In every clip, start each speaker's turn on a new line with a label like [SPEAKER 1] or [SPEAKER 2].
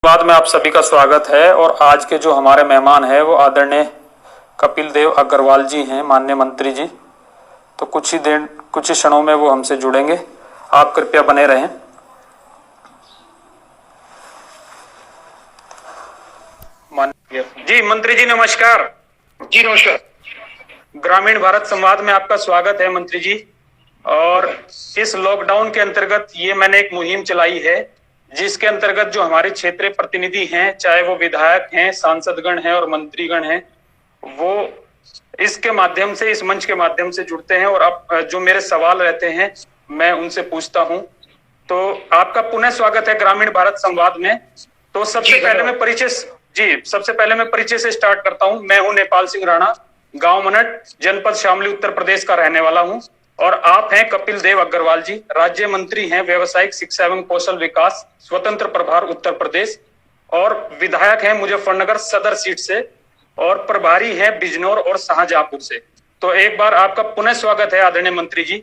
[SPEAKER 1] बाद में आप सभी का स्वागत है। और आज के जो हमारे मेहमान हैं वो आदरणीय कपिल देव अग्रवाल जी हैं, माननीय मंत्री जी। तो कुछ ही क्षणों में वो हमसे जुड़ेंगे। आप कृपया बने रहें। जी मंत्री जी नमस्कार।
[SPEAKER 2] जी नमस्कार।
[SPEAKER 1] ग्रामीण भारत संवाद में आपका स्वागत है मंत्री जी। और इस लॉकडाउन के अंतर्गत ये मैंने एक मुहिम चलाई है जिसके अंतर्गत जो हमारे क्षेत्रीय प्रतिनिधि हैं, चाहे वो विधायक हैं, सांसदगण हैं और मंत्रीगण हैं, वो इसके माध्यम से, इस मंच के माध्यम से जुड़ते हैं और अब जो मेरे सवाल रहते हैं मैं उनसे पूछता हूं। तो आपका पुनः स्वागत है ग्रामीण भारत संवाद में। तो सबसे पहले मैं परिचय से स्टार्ट करता हूं। मैं हूं नेपाल सिंह राणा, गांव मनट, जनपद शामली, उत्तर प्रदेश का रहने वाला हूं। और आप हैं कपिल देव अग्रवाल जी, राज्य मंत्री हैं व्यावसायिक शिक्षा एवं कौशल विकास, स्वतंत्र प्रभार उत्तर प्रदेश, और विधायक हैं मुजफ्फरनगर सदर सीट से, और प्रभारी हैं बिजनौर और शाहजहांपुर से। तो एक बार आपका पुनः स्वागत है आदरणीय मंत्री जी।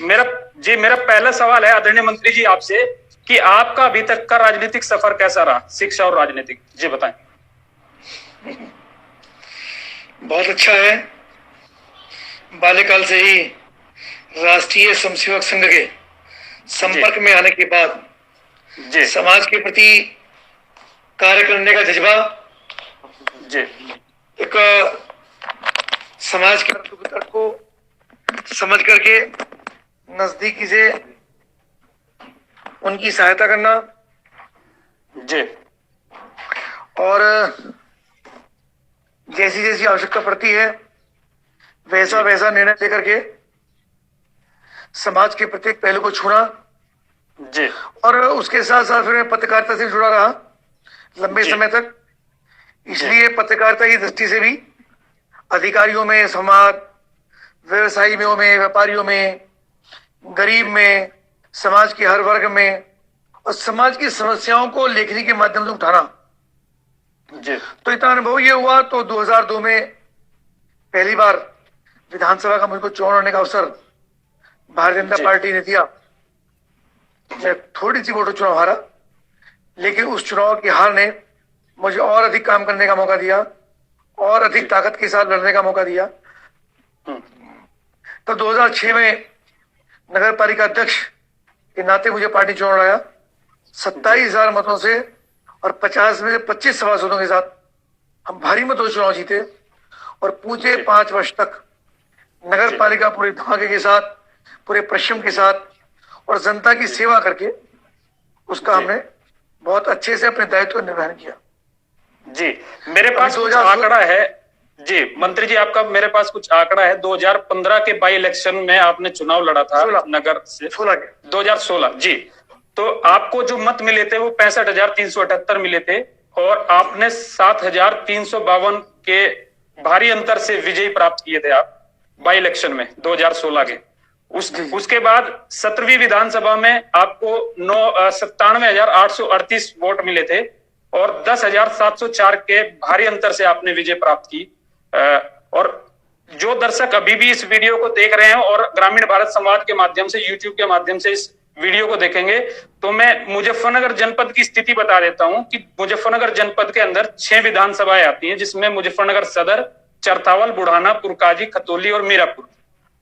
[SPEAKER 1] मेरा पहला सवाल है आदरणीय मंत्री जी आपसे कि आपका अभी तक का राजनीतिक सफर कैसा रहा, शिक्षा और राजनीतिक, जी बताएं।
[SPEAKER 2] बहुत अच्छा है। बाल्यकाल से ही राष्ट्रीय स्वयंसेवक संघ के संपर्क में आने के बाद समाज के प्रति कार्य करने का जज्बा, एक समाज के दुख को समझ करके नजदीकी से उनकी सहायता करना और जैसी जैसी आवश्यकता पड़ती है वैसा वैसा निर्णय लेकर के समाज के प्रत्येक पहलू को छूना। और उसके साथ साथ फिर पत्रकारिता से जुड़ा रहा लंबे समय तक। इसलिए पत्रकारिता की दृष्टि से भी अधिकारियों में, समाज, व्यवसायियों में, व्यापारियों में, गरीब में, समाज के हर वर्ग में, और समाज की समस्याओं को लेखनी के माध्यम से उठाना। तो इतना अनुभव ये हुआ। तो 2002 में पहली बार विधानसभा का मुझको चुनाव लड़ने का अवसर भारतीय जनता पार्टी ने दिया। मैं थोड़ी सी वोटों चुनाव हारा, लेकिन उस चुनाव की हार ने मुझे और अधिक काम करने का मौका दिया और अधिक ताकत के साथ लड़ने का मौका दिया। तो 2006 में नगर पालिका अध्यक्ष के नाते मुझे पार्टी चुनाव लड़ाया। 27,000 मतों से और 50 में से 25 सभासदों के साथ हम भारी मतों से चुनाव जीते और पूरे 5 वर्ष तक नगर पालिका पूरे धमाके के साथ, पूरे परिश्रम के साथ और जनता की सेवा करके उसका हमने बहुत अच्छे से अपने दायित्व का निर्वहन किया।
[SPEAKER 1] जी मेरे पास कुछ आंकड़ा है। जी मंत्री जी, आपका मेरे पास कुछ आंकड़ा है। 2015 के बाई इलेक्शन में आपने चुनाव लड़ा था नगर से। 2016 जी। तो आपको जो मत मिले थे वो 65,378 मिले थे और आपने 7,352 के भारी अंतर से विजय प्राप्त किए थे आप बाई इलेक्शन में 2016 के। उसके बाद 17वीं विधानसभा में आपको 97,838 वोट मिले थे और 10,704 के भारी अंतर से आपने विजय प्राप्त की। और जो दर्शक अभी भी इस वीडियो को देख रहे हैं और ग्रामीण भारत संवाद के माध्यम से, यूट्यूब के माध्यम से इस वीडियो को देखेंगे, तो मैं मुजफ्फरनगर जनपद की स्थिति बता देता हूं कि मुजफ्फरनगर जनपद के अंदर 6 विधानसभाएं आती हैं, जिसमें मुजफ्फरनगर सदर, चरथावल, बुढ़ाना, पुरकाजी, खतौली और मीरापुर।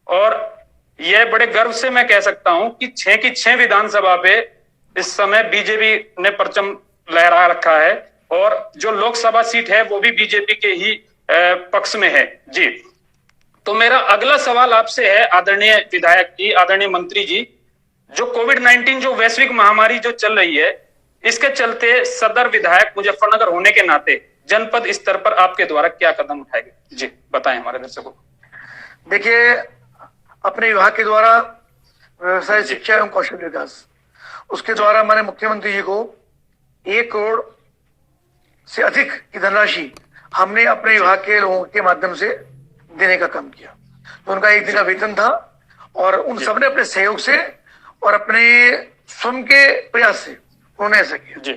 [SPEAKER 1] और यह बड़े गर्व से मैं कह सकता हूं कि 6 की 6 विधानसभा पे इस समय बीजेपी ने परचम लहरा रखा है और जो लोकसभा सीट है वो भी बीजेपी के ही पक्ष में है। जी तो मेरा अगला सवाल आपसे है आदरणीय विधायक जी, आदरणीय मंत्री जी, जो कोविड-19 जो वैश्विक महामारी जो चल रही है, इसके चलते सदर विधायक मुजफ्फरनगर होने के नाते जनपद स्तर पर आपके द्वारा क्या कदम उठाए गए, जी बताएं हमारे दर्शकों को।
[SPEAKER 2] देखिए, अपने विभाग के द्वारा व्यवसाय शिक्षा एवं कौशल विकास, उसके द्वारा हमारे मुख्यमंत्री जी को 1 करोड़ से अधिक की धनराशि हमने अपने विभाग के लोगों के माध्यम से देने का काम किया। तो उनका 1 दिन का वेतन था और उन सबने अपने सहयोग से और अपने स्वयं के प्रयास से उन्होंने ऐसा किया।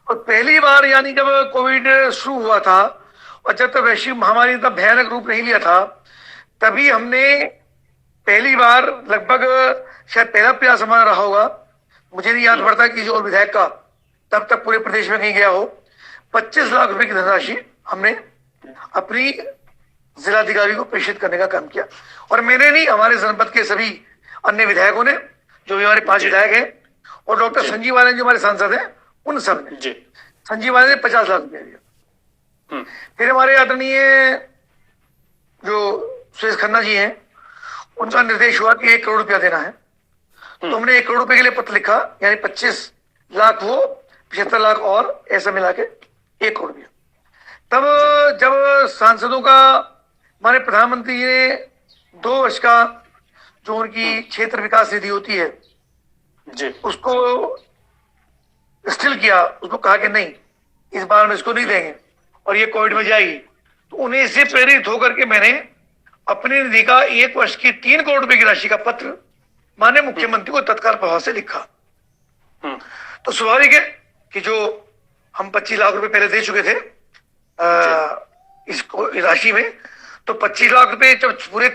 [SPEAKER 2] और पहली बार यानी जब कोविड शुरू हुआ था और जब तक वैश्विक महामारी का भयानक रूप नहीं लिया था, तभी हमने पहली बार लगभग शायद पहला प्रयास हमारा रहा होगा मुझे नहीं याद पड़ता कि जो विधायक का तब तक पूरे प्रदेश में कहीं गया हो। 25 लाख रुपए की धनराशि हमने अपनी जिलाधिकारी को प्रेषित करने का काम किया। और मैंने नहीं, हमारे जनपद के सभी अन्य विधायकों ने, जो भी हमारे 5 विधायक हैं, और डॉक्टर संजीव आनंद जो हमारे सांसद हैं, उन सब ने, संजीव आनंद ने 50 लाख रुपया दिया। फिर हमारे आदरणीय जो सुरेश खन्ना जी हैं, उनका निर्देश हुआ कि 1 करोड़ रुपया देना है। तो हमने 1 करोड़ रुपए के लिए पत्र लिखा, यानी 25 लाख वो, 75 लाख और, ऐसा मिला के 1 करोड़ रुपया। तब जब सांसदों का, हमारे प्रधानमंत्री जी ने 2 वर्ष का जो उनकी क्षेत्र विकास निधि होती है जी, उसको स्टिल किया, उसको कहा कि नहीं, इस बार हम इसको नहीं देंगे और ये कोविड में जाएगी। तो उन्हें इससे प्रेरित होकर के मैंने अपनी निधि का 1 वर्ष की 3 करोड़ रुपए की राशि का पत्र माननीय मुख्यमंत्री को तत्काल प्रभाव से लिखा। तो स्वाभाविक है कि जो हम 25 लाख रुपए पहले दे चुके थे इसको राशि में, तो 25 लाख रुपए जब पूरे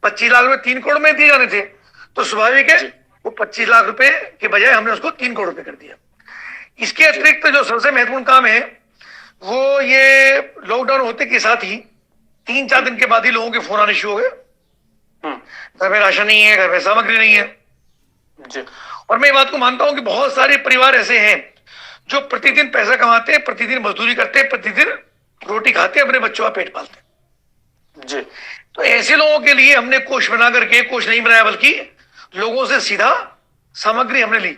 [SPEAKER 2] 25 लाख रुपए 3 करोड़ में दिए जाने थे, तो स्वाभाविक है वो 25 लाख रुपए के बजाय हमने उसको 3 करोड़ रुपए कर दिया। इसके अतिरिक्त जो सबसे महत्वपूर्ण काम है वो ये, लॉकडाउन होते के साथ ही 3-4 दिन के बाद ही लोगों के फोन आने शुरू हो गए, घर में राशन नहीं है, घर में सामग्री नहीं है जी। और मैं ये बात को मानता हूं कि बहुत सारे परिवार ऐसे हैं जो प्रतिदिन पैसा कमाते हैं, प्रतिदिन मजदूरी करते हैं, प्रतिदिन रोटी खाते हैं, अपने बच्चों का पेट पालते हैं जी। तो ऐसे लोगों के लिए हमने कोष बना करके, कोष नहीं बनाया बल्कि लोगों से सीधा सामग्री हमने ली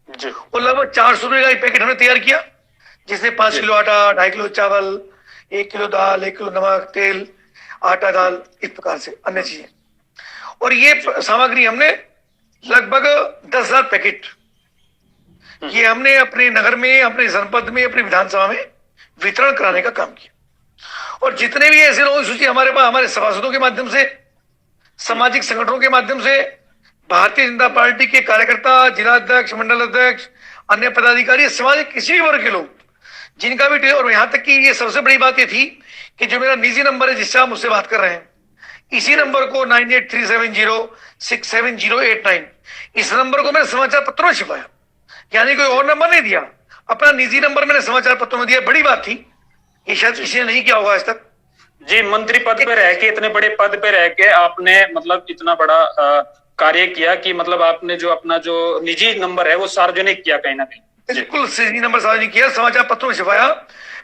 [SPEAKER 2] जी। और लगभग 400 रुपए का एक पैकेट हमने तैयार किया, जिसमें 5 किलो आटा, 2.5 किलो चावल, 1 किलो दाल, 1 किलो नमक, तेल, आटा, दाल, इस प्रकार से अन्य चीजें। और ये सामग्री हमने लगभग 10,000 पैकेट ये हमने अपने नगर में, अपने जनपद में, अपनी विधानसभा में वितरण कराने का काम किया। और जितने भी ऐसे लोगों की सूची हमारे पास, हमारे सभासदों के माध्यम से, सामाजिक संगठनों के माध्यम से, भारतीय जनता पार्टी के कार्यकर्ता, जिला अध्यक्ष, मंडल अध्यक्ष, अन्य पदाधिकारी, समाज के किसी भी वर्ग के लोग जिनका भी, और यहाँ तक कि ये सबसे बड़ी बात ये थी कि जो मेरा निजी नंबर है जिससे आप मुझसे बात कर रहे हैं, इसी नंबर को 9837067089, इस नंबर को मैंने समाचार पत्रों में छिपाया, यानी कोई और नंबर नहीं दिया, अपना निजी नंबर मैंने समाचार पत्रों में दिया। बड़ी बात थी, ये शायद किसी ने नहीं किया होगा आज तक
[SPEAKER 1] जी। मंत्री पद पे रह के, इतने बड़े पद पे रह के आपने मतलब इतना बड़ा कार्य किया कि मतलब आपने जो अपना जो निजी नंबर है वो सार्वजनिक किया कहीं ना कहीं।
[SPEAKER 2] बिल्कुल निजी नंबर सार्वजनिक किया, समाचार पत्रों में छिपाया,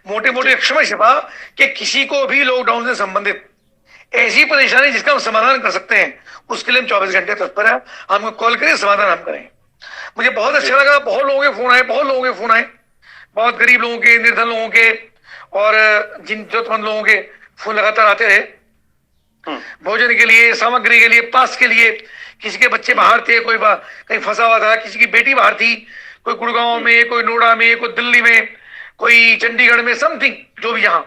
[SPEAKER 2] मोटे मोटे अक्षर में छिपा कि किसी को भी लॉकडाउन से संबंधित ऐसी परेशानी जिसका हम समाधान कर सकते हैं, उसके लिए हम 24 घंटे तत्पर है, हमको कॉल करें, समाधान हम करें। मुझे बहुत अच्छा लगा, बहुत लोगों के फोन आए, बहुत गरीब लोगों के, निर्धन लोगों के और जिन जरूरतमंद लोगों के फोन लगातार आते रहे, भोजन के लिए, सामग्री के लिए, पास के लिए। किसी के बच्चे बाहर थे, कोई कहीं फंसा हुआ था, किसी की बेटी बाहर थी, कोई गुड़गांव में, कोई नोएडा में, कोई दिल्ली में, कोई चंडीगढ़ में, समथिंग जो भी जहां,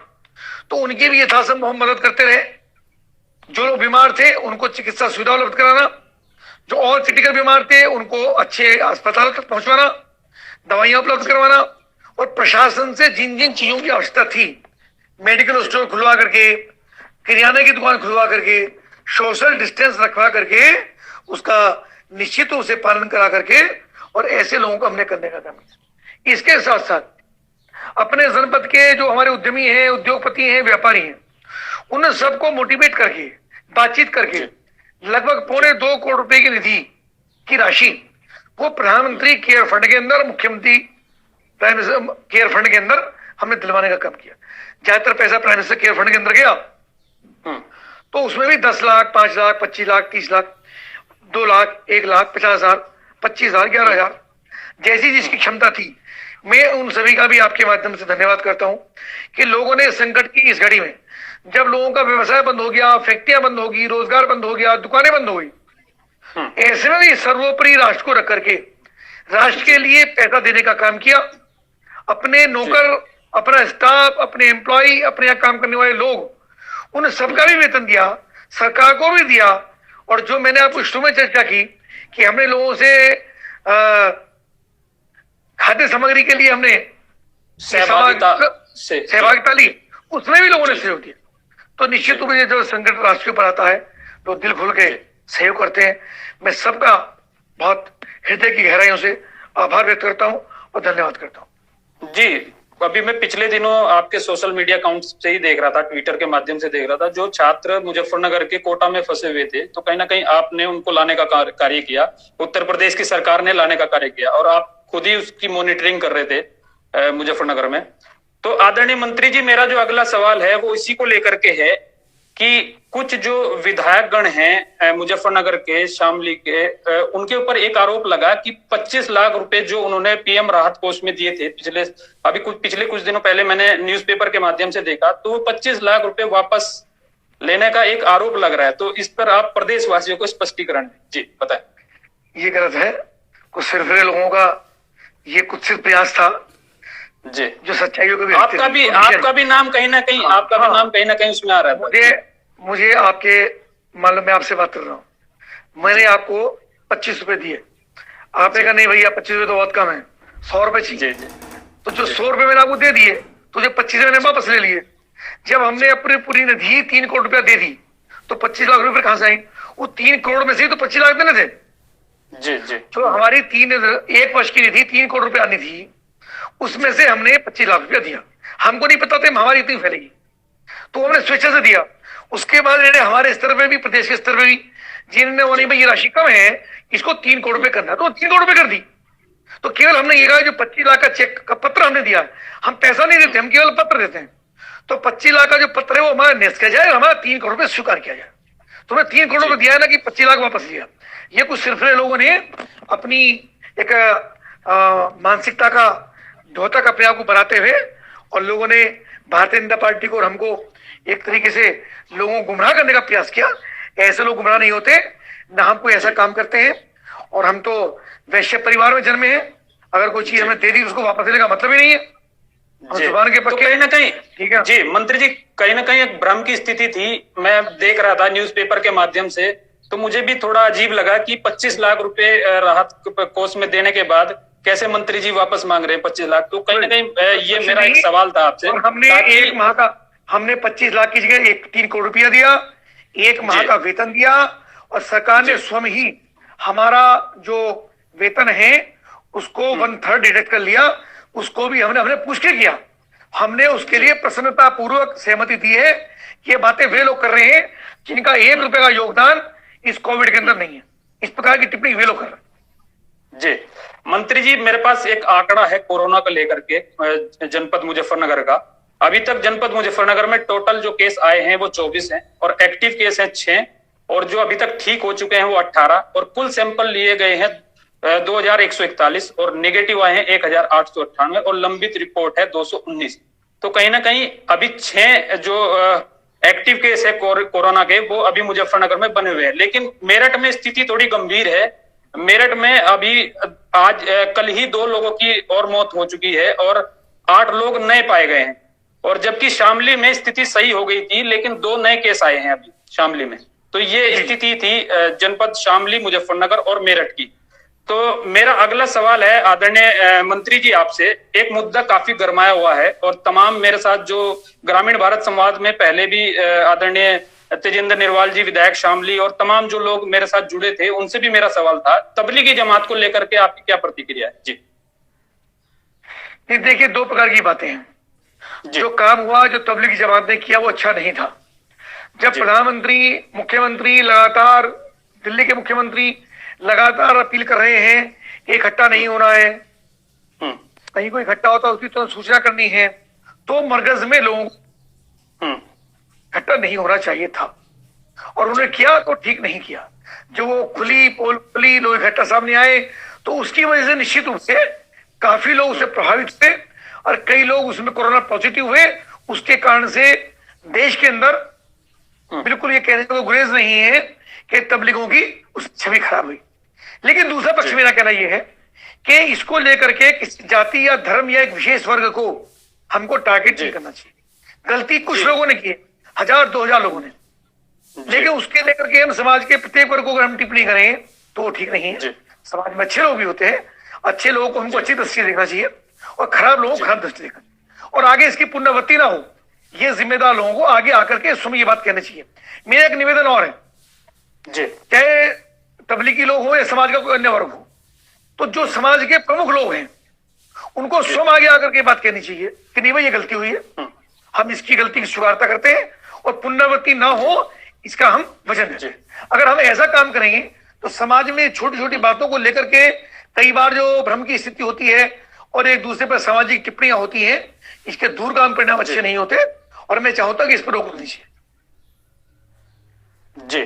[SPEAKER 2] तो उनकी भी यथासंभव हम मदद करते रहे। जो लोग बीमार थे उनको चिकित्सा सुविधा उपलब्ध कराना, जो और क्रिटिकल बीमार थे उनको अच्छे अस्पतालों तक पहुंचवाना, दवाइयां उपलब्ध करवाना, और प्रशासन से जिन जिन चीजों की आवश्यकता थी, मेडिकल स्टोर खुलवा करके, किराने की दुकान खुलवा करके, सोशल डिस्टेंस रखवा करके, उसका निश्चित रूप से पालन करा करके, और ऐसे लोगों को हमने करने का काम किया। इसके साथ साथ अपने जनपद के जो हमारे उद्यमी हैं, उद्योगपति हैं, व्यापारी हैं, उन सबको मोटिवेट करके, बातचीत करके लगभग 2.25 करोड़ रुपए की निधि की राशि वो प्रधानमंत्री केयर फंड के अंदर, मुख्यमंत्री प्राइम मिनिस्टर केयर फंड के अंदर हमने दिलवाने का काम किया। ज्यादातर पैसा प्राइम मिनिस्टर केयर फंड के अंदर गया, तो उसमें भी 10 लाख, 5 लाख, 25 लाख, 30 लाख, 2 लाख, 1 लाख, 50,000, 25,000, 11,000, जैसी जिसकी क्षमता थी। मैं उन सभी का भी आपके माध्यम से धन्यवाद करता हूं कि लोगों ने संकट की इस घड़ी में, जब लोगों का व्यवसाय बंद हो गया, फैक्ट्रियां बंद होगी, रोजगार बंद हो गया, दुकानें बंद हो गई, ऐसे में भी सर्वोपरि राष्ट्र को रख करके राष्ट्र के लिए पैसा देने का काम किया। अपने नौकर, अपना स्टाफ, अपने एम्प्लॉय, अपने यहाँ काम करने वाले लोग, उन सबका भी वेतन दिया, सरकार को भी दिया। और जो मैंने आपको शुरू में चर्चा की कि हमने लोगों से खाद्य सामग्री के लिए हमने सहभागिता ली, उसमें भी लोगों ने सहयोग दिया। तो निश्चित रूप से जब संकट राष्ट्र के ऊपर आता है तो दिल खुल के सहयोग करते हैं। मैं सबका बहुत हृदय की गहराइयों से आभार व्यक्त करता हूं और धन्यवाद करता हूं।
[SPEAKER 1] जी, अभी मैं पिछले दिनों आपके सोशल मीडिया अकाउंट से ही देख रहा था, ट्विटर के माध्यम से देख रहा था, जो छात्र मुजफ्फरनगर के कोटा में फंसे हुए थे, तो कहीं ना कहीं आपने उनको लाने का कार्य किया, उत्तर प्रदेश की सरकार ने लाने का कार्य किया और आप खुद ही उसकी मॉनिटरिंग कर रहे थे मुजफ्फरनगर में। तो आदरणीय मंत्री जी, मेरा जो अगला सवाल है वो इसी को लेकर के है कि कुछ जो विधायक गण हैं मुजफ्फरनगर के, शामली के, उनके ऊपर एक आरोप लगा कि 25 लाख रुपए जो उन्होंने पीएम राहत कोष में दिए थे पिछले कुछ दिनों पहले मैंने न्यूज़पेपर के माध्यम से देखा, तो वो 25 लाख रुपए वापस लेने का एक आरोप लग रहा है। तो इस पर आप प्रदेशवासियों को स्पष्टीकरण जी बताएं।
[SPEAKER 2] ये गलत है, कुछ सिरफिरे लोगों का ये कुत्सित प्रयास था
[SPEAKER 1] जी, जो
[SPEAKER 2] सच्चाइयों को भी
[SPEAKER 1] आपका भी नाम कहीं ना कहीं आपका भी नाम कहीं ना कहीं उसमें आ रहा है।
[SPEAKER 2] मुझे आपके मालूम, मैं आपसे बात कर रहा हूँ, मैंने आपको 25 रुपए दिए, आपने कहा नहीं भैया 25 रुपए तो बहुत कम है, 100 रुपए चाहिए। तो जो 100 रुपए मैंने आपको दे दिए, तुझे 25 मैंने वापस ले लिए। जब हमने अपनी पूरी निधि 3 करोड़ रुपया दे दी तो 25 लाख रुपए कहां से आए? वो 3 करोड़ में से तो 25 लाख देने थे।
[SPEAKER 1] जी जी,
[SPEAKER 2] तो हमारी एक वर्ष की निधि 3 करोड़ रुपया आनी थी, उसमें से हमने 25 लाख रुपया दिया। हमको नहीं पता था महामारी इतनी फैलेगी, तो हमने स्वेच्छा से दिया। उसके बाद हमारे स्तर पे भी, प्रदेश के स्तर पे भी जिन्होंने वो नहीं भाई ये राशि कम है, इसको 3 करोड़ रुपए करना, तो 3 करोड़ रुपए कर दी। तो केवल हमने ये कहा जो 25 लाख का चेक का पत्र हमने दिया, हम पैसा नहीं देते, हम केवल पत्र देते हैं। तो 25 लाख का जो पत्र है वो हमारा निरस्त किया जाए, हमारा 3 करोड़ रुपए स्वीकार किया जाए। तो हमने 3 करोड़ रुपए दिया है ना कि 25 लाख वापस लिया। ये कुछ सिरफिरे लोगों ने अपनी एक मानसिकता का ढोतक अपने आप को बनाते हुए और लोगों ने भारतीय जनता पार्टी को और हमको एक तरीके से लोगों को गुमराह करने का प्रयास किया। ऐसे लोग गुमराह नहीं होते, ना हम कोई ऐसा काम करते हैं, और हम तो वैश्य परिवार में जन्मे हैं। अगर कोई चीज हमें दे दी उसको वापस लेने का मतलब ही नहीं है। जुबान के पक्के,
[SPEAKER 1] तो कहीं ना कहीं
[SPEAKER 2] ठीक है
[SPEAKER 1] जी मंत्री जी, कहीं ना कहीं एक भ्रम की स्थिति थी। मैं देख रहा था न्यूज़पेपर के माध्यम से, तो मुझे भी थोड़ा अजीब लगा कि 25 लाख रुपए राहत कोष में देने के बाद कैसे मंत्री जी वापस मांग रहे हैं 25 लाख। तो कहीं ना कहीं ये मेरा एक सवाल था आपसे।
[SPEAKER 2] हमने एक माह का, हमने 25 लाख की जगह 3 करोड़ रुपया दिया, एक माह का वेतन दिया, और सरकार ने स्वयं ही हमारा जो वेतन है उसको 1/3 डिडक्ट कर लिया। उसको भी हमने पूछ के किया, हमने उसके लिए प्रसन्नता पूर्वक सहमति दी है। ये बातें वे लोग कर रहे हैं जिनका 1 रुपए का योगदान इस कोविड के अंदर नहीं है। इस प्रकार की टिप्पणी वे लोग कर रहे हैं।
[SPEAKER 1] जी मंत्री जी, मेरे पास एक आंकड़ा है कोरोना को लेकर के जनपद मुजफ्फरनगर का। अभी तक जनपद मुजफ्फरनगर में टोटल जो केस आए हैं वो 24 हैं, और एक्टिव केस हैं 6, और जो अभी तक ठीक हो चुके हैं वो 18, और कुल सैंपल लिए गए हैं 2141, और नेगेटिव आए हैं 1898, और लंबित रिपोर्ट है 219। तो कहीं ना कहीं अभी 6 जो एक्टिव केस है कोरोना के वो अभी मुजफ्फरनगर में बने हुए हैं। लेकिन मेरठ में स्थिति थोड़ी गंभीर है। मेरठ में अभी कल ही 2 लोगों की और मौत हो चुकी है, और 8 लोग नए पाए गए हैं। और जबकि शामली में स्थिति सही हो गई थी, लेकिन 2 नए केस आए हैं अभी शामली में। तो ये स्थिति थी जनपद शामली, मुजफ्फरनगर और मेरठ की। तो मेरा अगला सवाल है आदरणीय मंत्री जी आपसे, एक मुद्दा काफी गरमाया हुआ है, और तमाम मेरे साथ जो ग्रामीण भारत संवाद में पहले भी आदरणीय तेजेंद्र निर्वाल जी विधायक शामली और तमाम जो लोग मेरे साथ जुड़े थे, उनसे भी मेरा सवाल था, तबलीगी जमात को लेकर के आपकी क्या प्रतिक्रिया है? जी
[SPEAKER 2] देखिए, 2 प्रकार की बातें हैं। जो काम हुआ, जो तबलीगी जमात ने किया, वो अच्छा नहीं था। जब प्रधानमंत्री, मुख्यमंत्री लगातार, दिल्ली के मुख्यमंत्री लगातार अपील कर रहे हैं इकट्ठा नहीं होना है, कहीं कोई इकट्ठा होता है उसकी तो सूचना करनी है, तो मरकज में लोगों इकट्ठा नहीं होना चाहिए था, और उन्होंने किया तो ठीक नहीं किया। जो वो खुली पोल खुली लोग इकट्ठा सामने आए, तो उसकी वजह से निश्चित रूप से काफी लोग उससे प्रभावित हुए, और कई लोग उसमें कोरोना पॉजिटिव हुए। उसके कारण से देश के अंदर बिल्कुल ये कहने का गुरेज नहीं है कि तबलीगों की उस छवि खराब हुई। लेकिन दूसरा पक्ष मेरा कहना यह है कि इसको लेकर के किसी जाति या धर्म या एक विशेष वर्ग को हमको टारगेट नहीं करना चाहिए। गलती कुछ लोगों ने की, 1000-2000 लोगों ने, लेकिन उसके लेकर के हम समाज के प्रत्येक वर्ग को अगर हम टिप्पणी करें तो ठीक नहीं है। समाज में अच्छे लोग भी होते हैं, अच्छे लोगों को हमको अच्छी दृष्टि देखना चाहिए, और खराब लोगों को खराब दृष्टि देखना चाहिए, और आगे इसकी पुनरावृत्ति ना हो, ये जिम्मेदार लोगों को आगे आकर के स्वयं ये बात कहनी चाहिए। मेरा एक निवेदन और है, चाहे तबलीगी लोग हो या समाज का कोई अन्य वर्ग हो, तो जो समाज के प्रमुख लोग हैं उनको स्वयं आगे आकर के बात कहनी चाहिए कि नहीं भाई ये गलती हुई है, हम इसकी गलती की स्वीकारता करते हैं और पुनरावृत्ति ना हो इसका हम वचन देते हैं। अगर हम ऐसा काम करेंगे तो समाज में छोटी छोटी बातों को लेकर के कई बार जो भ्रम की स्थिति होती है और एक दूसरे पर सामाजिक टिप्पणियां होती हैं, इसके दूरगामी परिणाम अच्छे नहीं होते और मैं चाहता हूं कि इस पर रोक लगनी चाहिए।
[SPEAKER 1] जी,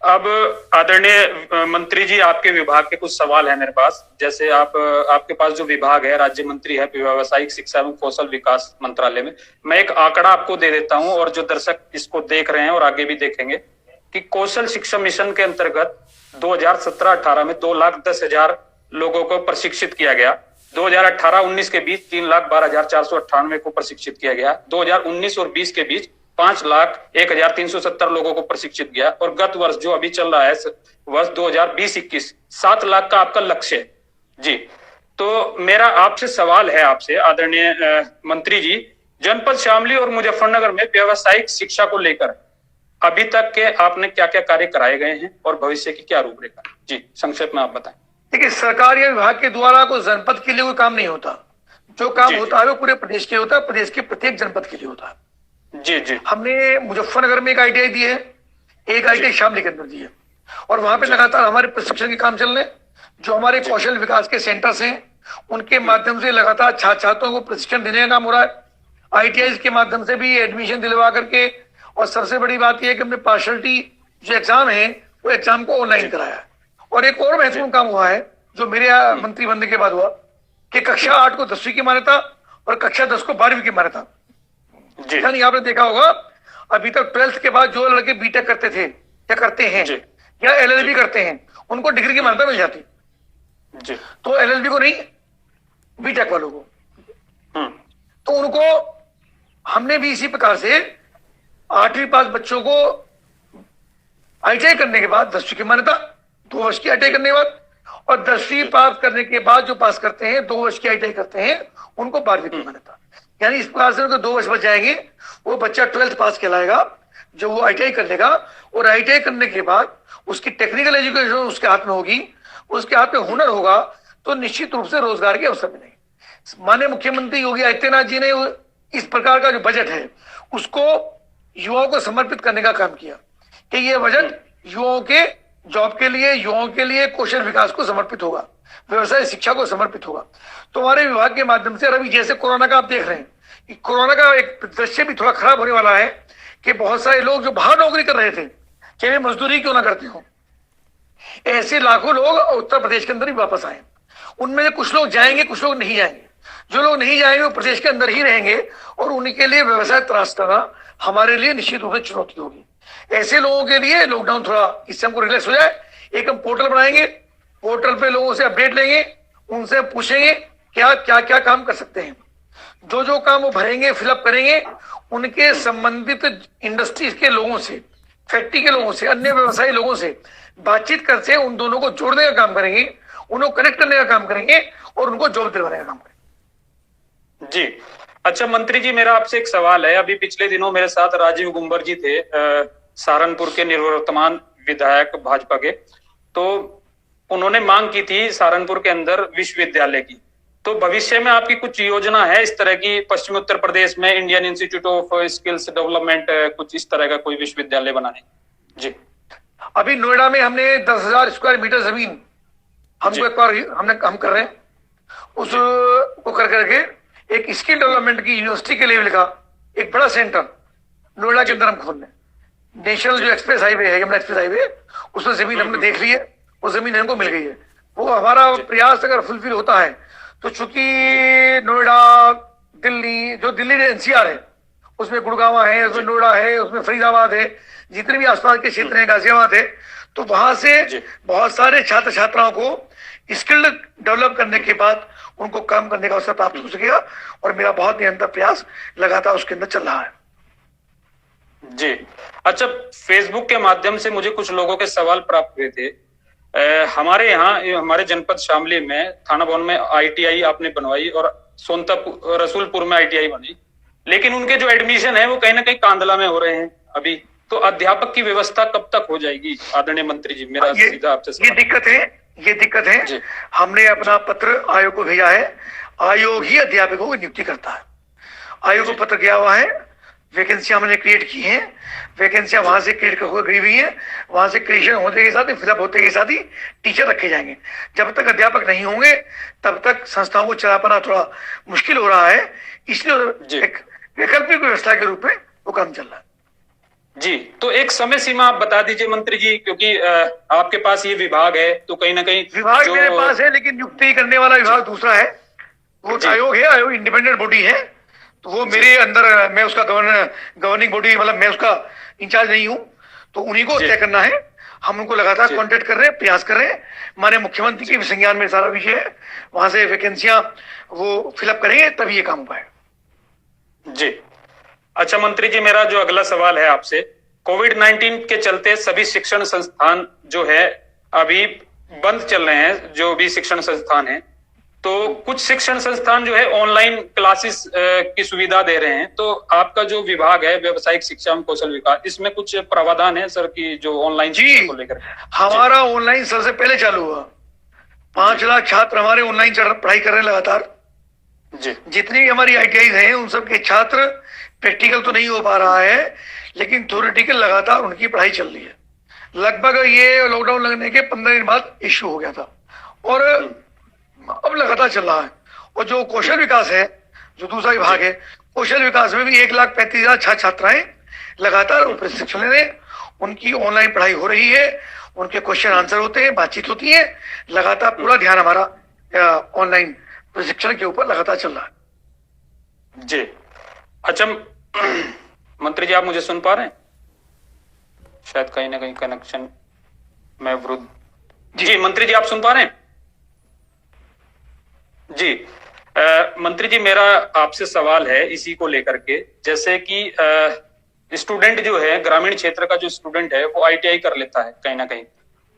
[SPEAKER 1] अब आदरणीय मंत्री जी, आपके विभाग के कुछ सवाल है मेरे पास। जैसे आपके पास जो विभाग है, राज्य मंत्री है व्यावसायिक शिक्षा एवं कौशल विकास मंत्रालय में। मैं एक आंकड़ा आपको दे देता हूं और जो दर्शक इसको देख रहे हैं और आगे भी देखेंगे कि कौशल शिक्षा मिशन के अंतर्गत 2017-18 में 2,10,000 लोगों को प्रशिक्षित किया गया। 2018-19 के बीच 3,12,498 को प्रशिक्षित किया गया। 2019 और 20 के बीच 5,01,370 लोगों को प्रशिक्षित किया। और गत वर्ष जो अभी चल रहा है, वर्ष 2020-21, 7 लाख का आपका लक्ष्य है। जी, तो मेरा आपसे सवाल है, आपसे आदरणीय मंत्री जी, जनपद शामली और मुजफ्फरनगर में व्यावसायिक शिक्षा को लेकर अभी तक के आपने क्या क्या कार्य कराए गए हैं और भविष्य की क्या रूपरेखा? जी, संक्षेप में आप बताएं।
[SPEAKER 2] देखिए, सरकार या विभाग के द्वारा कोई जनपद के लिए कोई काम नहीं होता। जो काम होता है वो पूरे प्रदेश के होता है, प्रदेश के प्रत्येक जनपद के लिए होता है।
[SPEAKER 1] जी जी,
[SPEAKER 2] हमने मुजफ्फरनगर में एक ITI दी है, एक ITI शामली के अंदर दी है और वहां पे लगातार हमारे प्रशिक्षण के काम चल रहे हैं। जो हमारे कौशल विकास के सेंटर्स हैं उनके माध्यम से लगातार छात्रों को प्रशिक्षण देने का काम हो रहा है। ITI के माध्यम से भी एडमिशन दिलवा करके, और सबसे बड़ी बात यह है कि हमने पार्शलिटी जो एग्जाम है वो एग्जाम को ऑनलाइन कराया है। और एक और महत्वपूर्ण काम हुआ है जो मेरे मंत्री बनने के बाद हुआ कि कक्षा 8 को 10वीं की मान्यता और कक्षा 10 को 12वीं की मान्यता। यानी आपने देखा होगा अभी तक 12th के बाद जो लड़के बीटेक करते थे या करते हैं या LLB करते हैं उनको डिग्री की मान्यता मिल जाती, तो LLB को नहीं, बीटेक वालों को। तो उनको हमने भी इसी प्रकार से 8वीं पास बच्चों को ITI करने के बाद 10वीं की मान्यता, 2 वर्ष की ITI करने के बाद, और 10वीं पास करने के बाद जो पास करते हैं 2 वर्ष की ITI करते हैं उनको 12वीं की मान्यता। यानी इस प्रकार से उनको 2 वर्ष बच जाएंगे। वो बच्चा 12th पास कहलाएगा जो वो ITI कर लेगा, और ITI करने के बाद उसकी टेक्निकल एजुकेशन उसके हाथ में होगी, उसके हाथ में हुनर होगा, तो निश्चित रूप से रोजगार के अवसर मिलेंगे। माननीय मुख्यमंत्री योगी आदित्यनाथ जी ने इस प्रकार का जो बजट है उसको युवाओं को समर्पित करने का काम किया कि ये बजट युवाओं के जॉब के लिए, युवाओं के लिए कौशल विकास को समर्पित होगा, व्यवसाय शिक्षा को समर्पित होगा। तो हमारे विभाग के माध्यम से अभी जैसे कोरोना का आप देख रहे हैं कि कोरोना का एक दृश्य भी थोड़ा खराब होने वाला है कि बहुत सारे लोग जो बाहर नौकरी कर रहे थे, चाहे मजदूरी क्यों ना करते हो, ऐसे लाखों लोग उत्तर प्रदेश के अंदर ही वापस आए। उनमें से कुछ लोग जाएंगे, कुछ लोग नहीं जाएंगे। जो लोग नहीं जाएंगे वो प्रदेश के अंदर ही रहेंगे और उनके लिए व्यवसाय तलाश करना हमारे लिए निश्चित रूप से चुनौती होगी। ऐसे लोगों के लिए लॉकडाउन थोड़ा इससे हमको रिलैक्स हो जाए, एक हम पोर्टल बनाएंगे, पोर्टल पे लोगों से अपडेट लेंगे, उनसे पूछेंगे क्या क्या क्या काम कर सकते हैं। जो जो काम वो भरेंगे, फिलअप करेंगे, उनके संबंधित इंडस्ट्रीज के लोगों से, फैक्ट्री के लोगों से, अन्य व्यवसायी लोगों से बातचीत करके उन दोनों को जोड़ने का काम करेंगे, उनको कनेक्ट करने का काम करेंगे और उनको जॉब दिलवाने का काम करेंगे।
[SPEAKER 1] जी, अच्छा मंत्री जी, मेरा आपसे एक सवाल है। अभी पिछले दिनों मेरे साथ राजीव गुंबर जी थे, सहारनपुर के निवर्तमान विधायक भाजपा के। तो उन्होंने मांग की थी सहारनपुर के अंदर विश्वविद्यालय की। तो भविष्य में आपकी कुछ योजना है इस तरह की, पश्चिमी उत्तर प्रदेश में Indian institute of skills development, कुछ इस तरह का कोई विश्वविद्यालय बनाने? जी,
[SPEAKER 2] अभी नोएडा में हमने 10,000 स्क्वायर मीटर जमीन हमको एक बार हम कर रहे हैं, उसको कर करके एक स्किल डेवलपमेंट की यूनिवर्सिटी के लेवल का एक बड़ा सेंटर नोएडा के अंदर हम खोल रहे हैं। नेशनल जो एक्सप्रेस हाईवे है, यमुना एक्सप्रेस हाईवे, उसमें जमीन हमने देख ली है, वो जमीन हमको मिल गई है। वो हमारा प्रयास अगर फुलफिल होता है तो चूंकि नोएडा, दिल्ली, जो दिल्ली NCR है उसमें गुड़गांव है, उसमें नोएडा है, उसमें फरीदाबाद है, जितने भी आसपास के क्षेत्र हैं, गाजियाबाद है, तो वहां से बहुत सारे छात्र छात्राओं को स्किल डेवलप करने के बाद उनको काम करने का अवसर प्राप्त हो सकेगा। और मेरा बहुत निरंतर प्रयास लगातार उसके अंदर चल रहा है।
[SPEAKER 1] जी, अच्छा, फेसबुक के माध्यम से मुझे कुछ लोगों के सवाल प्राप्त हुए थे। हमारे यहाँ, हमारे जनपद शामली में थाना भवन में ITI आपने बनवाई और सोनपुर, रसूलपुर में ITI बनी, लेकिन उनके जो एडमिशन है वो कहीं ना कहीं कांदला में हो रहे हैं अभी। तो अध्यापक की व्यवस्था कब तक हो जाएगी आदरणीय मंत्री जी? मेरा सीधा आपसे
[SPEAKER 2] ये दिक्कत है, ये दिक्कत है। हमने अपना पत्र आयोग को भेजा है, आयोग ही अध्यापकों की नियुक्ति करता है। आयोग को पत्र गया हुआ है, वैकेंसियां हमने क्रिएट की हैं, वैकेंसियां वहां से क्रिएट गई हुई है, वहां से क्रिएशन होने के साथ ही, फिलअप होते के साथ ही टीचर रखे जाएंगे। जब तक अध्यापक नहीं होंगे तब तक संस्थाओं को चला पाना थोड़ा मुश्किल हो रहा है, इसलिए एक वैकल्पिक व्यवस्था के रूप में वो काम चल रहा है।
[SPEAKER 1] जी, तो एक समय सीमा आप बता दीजिए मंत्री जी, क्योंकि आपके पास ये विभाग है, तो कहीं ना कहीं
[SPEAKER 2] विभाग मेरे पास है, लेकिन नियुक्ति करने वाला विभाग दूसरा है, वो आयोग है, आयोग इंडिपेंडेंट बॉडी है, तो वो मेरे अंदर, मैं उसका गवर्निंग बॉडी, मतलब मैं उसका इंचार्ज नहीं हूं, तो उन्हीं को तय करना है। हम उनको लगातार कांटेक्ट कर रहे हैं, प्रयास कर रहे हैं। माननीय मुख्यमंत्री के संज्ञान में सारा विषय है, वहां से वैकेंसियां वो फिलअप करेंगे तभी ये काम हो पाएगा।
[SPEAKER 1] जी, अच्छा मंत्री जी, मेरा जो अगला सवाल है आपसे, कोविड-19 के चलते सभी शिक्षण संस्थान जो है अभी बंद चल रहे हैं, जो भी शिक्षण संस्थान है, तो कुछ शिक्षण संस्थान जो है ऑनलाइन क्लासेस की सुविधा दे रहे हैं, तो आपका जो विभाग है व्यावसायिक शिक्षा एवं कौशल विकास, इसमें कुछ प्रावधान है सर की जो ऑनलाइन शिक्षा को लेकर?
[SPEAKER 2] हमारा ऑनलाइन सबसे पहले चालू हुआ, 5 लाख छात्र हमारे ऑनलाइन पढ़ाई कर रहे हैं लगातार।
[SPEAKER 1] जी, जितनी
[SPEAKER 2] भी हमारी ITI हैं उन सबके छात्र, प्रैक्टिकल तो नहीं हो पा रहा है लेकिन थ्योरेटिकल लगातार उनकी पढ़ाई चल रही है। लगभग ये लॉकडाउन लगने के 15 दिन बाद इश्यू हो गया था और अब लगातार चल रहा है। और जो कौशल विकास है, जो दूसरा विभाग है, कौशल विकास में भी 1,35,000 छात्राएं लगातार प्रशिक्षण ले रहे हैं, उनकी ऑनलाइन पढ़ाई हो रही है, उनके क्वेश्चन आंसर होते हैं, बातचीत होती है, लगातार पूरा ध्यान हमारा ऑनलाइन प्रशिक्षण के ऊपर लगातार चल रहा है।
[SPEAKER 1] जी, अच्छा मंत्री जी, आप मुझे सुन पा रहे हैं? शायद कहीं ना कहीं कनेक्शन में अवरुद्ध। जी मंत्री जी, आप सुन पा रहे हैं? जी, मंत्री जी, मेरा आपसे सवाल है इसी को लेकर के, जैसे कि स्टूडेंट जो है, ग्रामीण क्षेत्र का जो स्टूडेंट है वो ITI कर लेता है कहीं ना कहीं,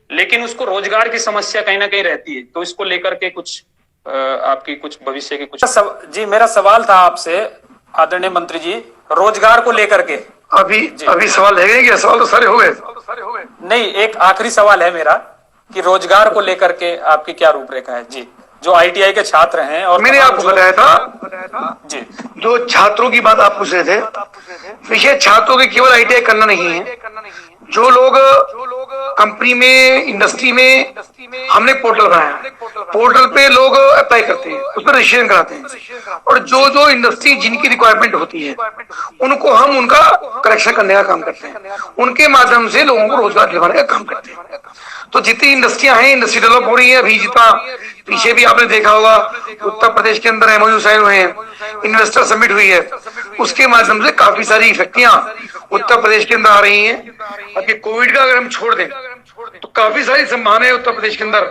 [SPEAKER 1] लेकिन उसको रोजगार की समस्या कहीं ना कहीं रहती है, तो इसको लेकर के कुछ आपकी कुछ भविष्य के कुछ जी, मेरा सवाल था आपसे आदरणीय मंत्री जी, रोजगार को लेकर के।
[SPEAKER 2] अभी सवाल है क्या? सवाल तो सारे हो गए।
[SPEAKER 1] नहीं, एक आखिरी सवाल है मेरा कि रोजगार को लेकर के आपकी क्या रूपरेखा है? जी, जो ITI के छात्र हैं, और
[SPEAKER 2] मैंने आपको बताया था
[SPEAKER 1] जी,
[SPEAKER 2] जो छात्रों की बात आप पूछ रहे थे, विषय छात्रों के केवल ITI करना नहीं है, जो लोग कंपनी में, इंडस्ट्री में, हमने पोर्टल बनाया, पोर्टल पे लोग अप्लाई करते हैं, उस पर रजिस्ट्रेशन कराते हैं, और जो जो इंडस्ट्री जिनकी रिक्वायरमेंट होती है उनको हम उनका करेक्शन करने का काम करते हैं, उनके माध्यम से लोगों को रोजगार दिलवाने का काम करते हैं। तो जितनी इंडस्ट्रियां हैं, इंडस्ट्री डेवलप हो रही है। अभी जितना पीछे भी आपने देखा होगा, उत्तर प्रदेश के अंदर MOU साइन हुए हैं, इन्वेस्टर समिट हुई है, उसके माध्यम से काफी सारी फैक्ट्रियां उत्तर प्रदेश के अंदर आ रही हैं। अब ये कोविड का अगर हम छोड़ दें तो काफी सारी संभावनाएं उत्तर प्रदेश के अंदर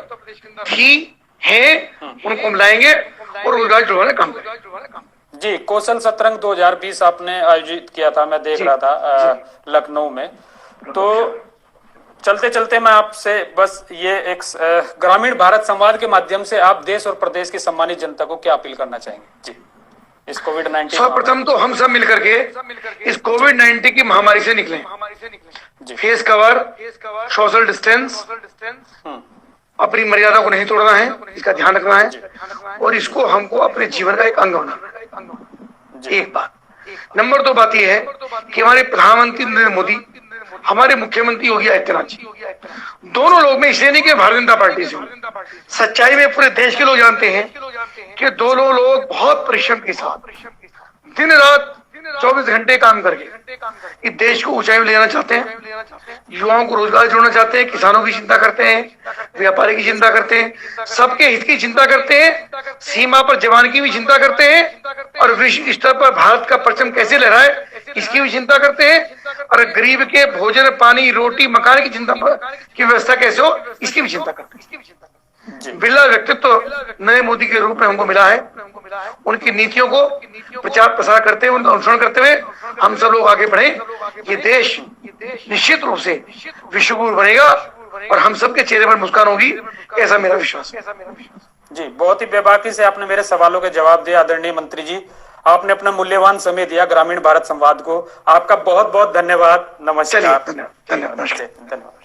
[SPEAKER 2] थी, हैं, उनको हम लाएंगे और रोजगार जुड़वाने का काम करेंगे।
[SPEAKER 1] जी, कौशल सतरंग 2020 आपने आयोजित किया था, मैं देख रहा था लखनऊ में। तो चलते चलते मैं आपसे बस ये एक ग्रामीण भारत संवाद के माध्यम से आप देश और प्रदेश की सम्मानित जनता को क्या अपील करना चाहेंगे? जी, इस कोविड-19,
[SPEAKER 2] सर्वप्रथम तो हम सब मिलकर के इस कोविड-19 की महामारी से निकलें। फेस कवर, सोशल डिस्टेंस, अपनी मर्यादा को नहीं तोड़ना है, इसका ध्यान रखना है, और इसको हमको अपने जीवन का एक अंग बनाना। एक बात। नंबर 2 बात यह है कि हमारे प्रधानमंत्री नरेंद्र मोदी, हमारे मुख्यमंत्री योगी आदित्यनाथ जी, दोनों लोग, में इसलिए नहीं कि भारतीय जनता पार्टी से, सच्चाई में पूरे देश के लोग जानते हैं कि दोनों लोग बहुत परिश्रम के साथ दिन रात 24 घंटे काम करके इस देश को ऊंचाई में ले जाना चाहते हैं, युवाओं को रोजगार जोड़ना चाहते हैं, किसानों की चिंता करते हैं, व्यापारी की चिंता करते हैं, सबके हित की चिंता करते हैं, सीमा पर जवान की भी चिंता करते हैं, और विश्व स्तर पर भारत का परचम कैसे लहराए इसकी भी चिंता करते हैं, और गरीब के भोजन, पानी, रोटी, मकान की चिंता की व्यवस्था कैसे हो इसकी भी चिंता करते हैं। बिरला व्यक्तित्व नरेंद्र मोदी के रूप में हमको मिला है। उनकी नीतियों को प्रचार प्रसार करते हुए, उनका अनुसरण करते हुए हम सब लोग आगे बढ़े। ये देश निश्चित रूप से विश्वगुरु बनेगा और हम सबके चेहरे पर मुस्कान होगी, ऐसा मेरा विश्वास है।
[SPEAKER 1] जी, बहुत ही बेबाकी से आपने मेरे सवालों के जवाब दिए आदरणीय मंत्री जी। आपने अपना मूल्यवान समय दिया ग्रामीण भारत संवाद को। आपका बहुत बहुत धन्यवाद। नमस्कार।
[SPEAKER 2] धन्यवाद।